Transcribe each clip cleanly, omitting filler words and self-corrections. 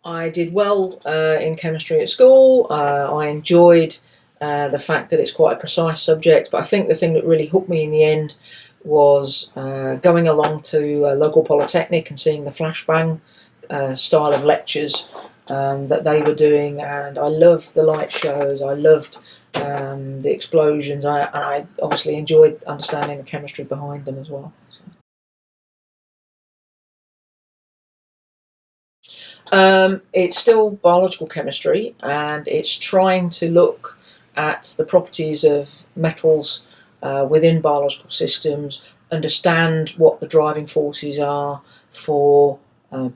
I did well in chemistry at school. I enjoyed the fact that it's quite a precise subject, but I think the thing that really hooked me in the end was going along to a local polytechnic and seeing the flashbang style of lectures that they were doing, and I loved the light shows. I loved the explosions. And I obviously enjoyed understanding the chemistry behind them as well. So. It's still biological chemistry, and it's trying to look at the properties of metals within biological systems, understand what the driving forces are for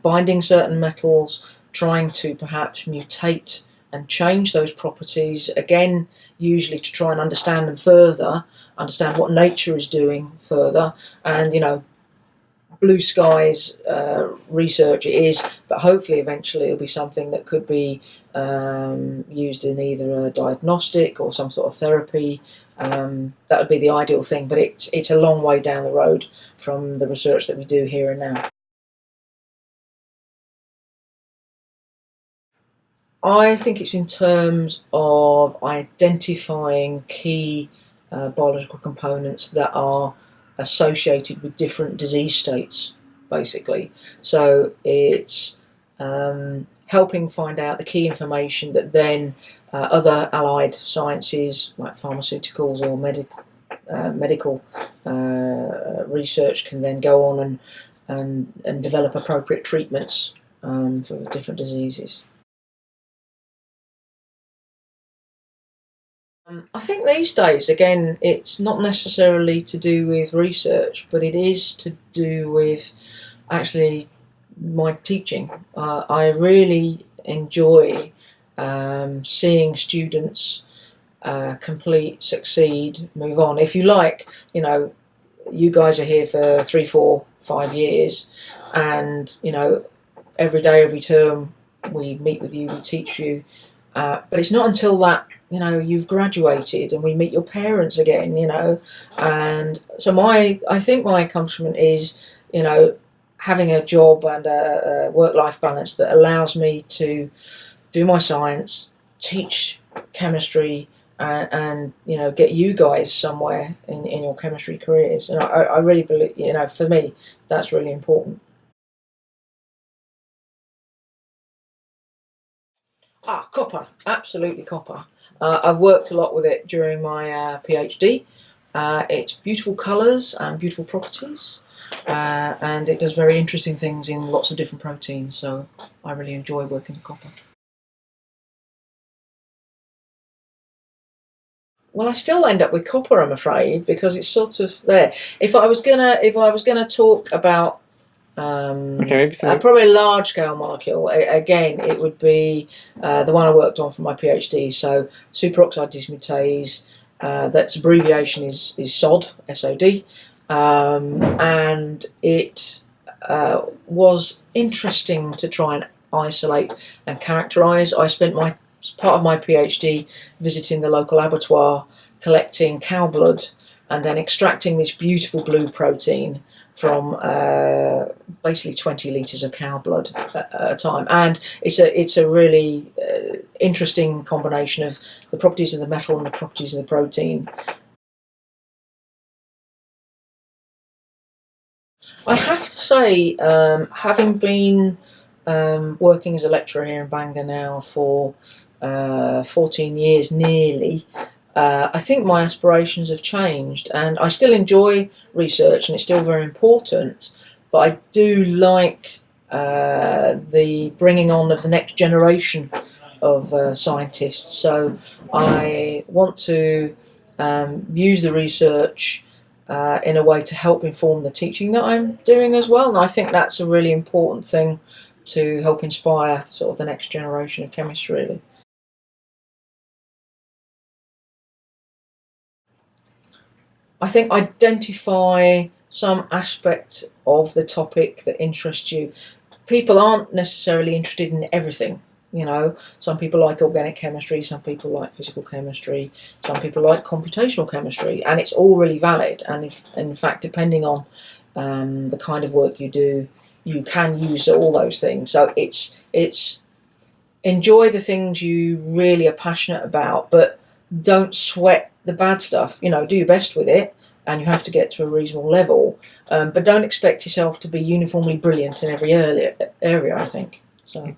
binding certain metals, trying to perhaps mutate and change those properties, again, usually to try and understand them further, understand what nature is doing further, and, blue skies research it is, but hopefully eventually it'll be something that could be used in either a diagnostic or some sort of therapy. That would be the ideal thing, but it's a long way down the road from the research that we do here and now. I think it's in terms of identifying key biological components that are associated with different disease states, basically. So it's helping find out the key information that then other allied sciences like pharmaceuticals or medical research can then go on and develop appropriate treatments for different diseases. I think these days, again, it's not necessarily to do with research, but it is to do with actually my teaching. I really enjoy seeing students complete, succeed, move on. If you like, you guys are here for 3, 4, 5 years, and every day, every term, we meet with you, we teach you. But it's not until that you've graduated and we meet your parents again, and so I think my accomplishment is, having a job and a work-life balance that allows me to do my science, teach chemistry, and get you guys somewhere in your chemistry careers. And I really believe, for me, that's really important. Copper, absolutely copper. I've worked a lot with it during my PhD. It's beautiful colours and beautiful properties, and it does very interesting things in lots of different proteins, so I really enjoy working with copper. Well, I still end up with copper, I'm afraid, because it's sort of there. If I was gonna talk about Okay, maybe probably a large scale molecule. Again, it would be the one I worked on for my PhD. So superoxide dismutase. That's abbreviation is SOD, SOD, and it was interesting to try and isolate and characterise. I spent part of my PhD visiting the local abattoir, collecting cow blood, and then extracting this beautiful blue protein from basically 20 litres of cow blood at a time, and it's a really interesting combination of the properties of the metal and the properties of the protein. I have to say, having been working as a lecturer here in Bangor now for 14 years nearly, I think my aspirations have changed, and I still enjoy research and it's still very important, but I do like the bringing on of the next generation of scientists. So I want to use the research in a way to help inform the teaching that I'm doing as well, and I think that's a really important thing to help inspire sort of the next generation of chemists, really. I think identify some aspect of the topic that interests you. People aren't necessarily interested in everything. Some people like organic chemistry, some people like physical chemistry, some people like computational chemistry, and it's all really valid. And if, in fact, depending on the kind of work you do, you can use all those things. So it's enjoy the things you really are passionate about, but don't sweat the bad stuff. You know, do your best with it, and you have to get to a reasonable level. But don't expect yourself to be uniformly brilliant in every area, I think. So.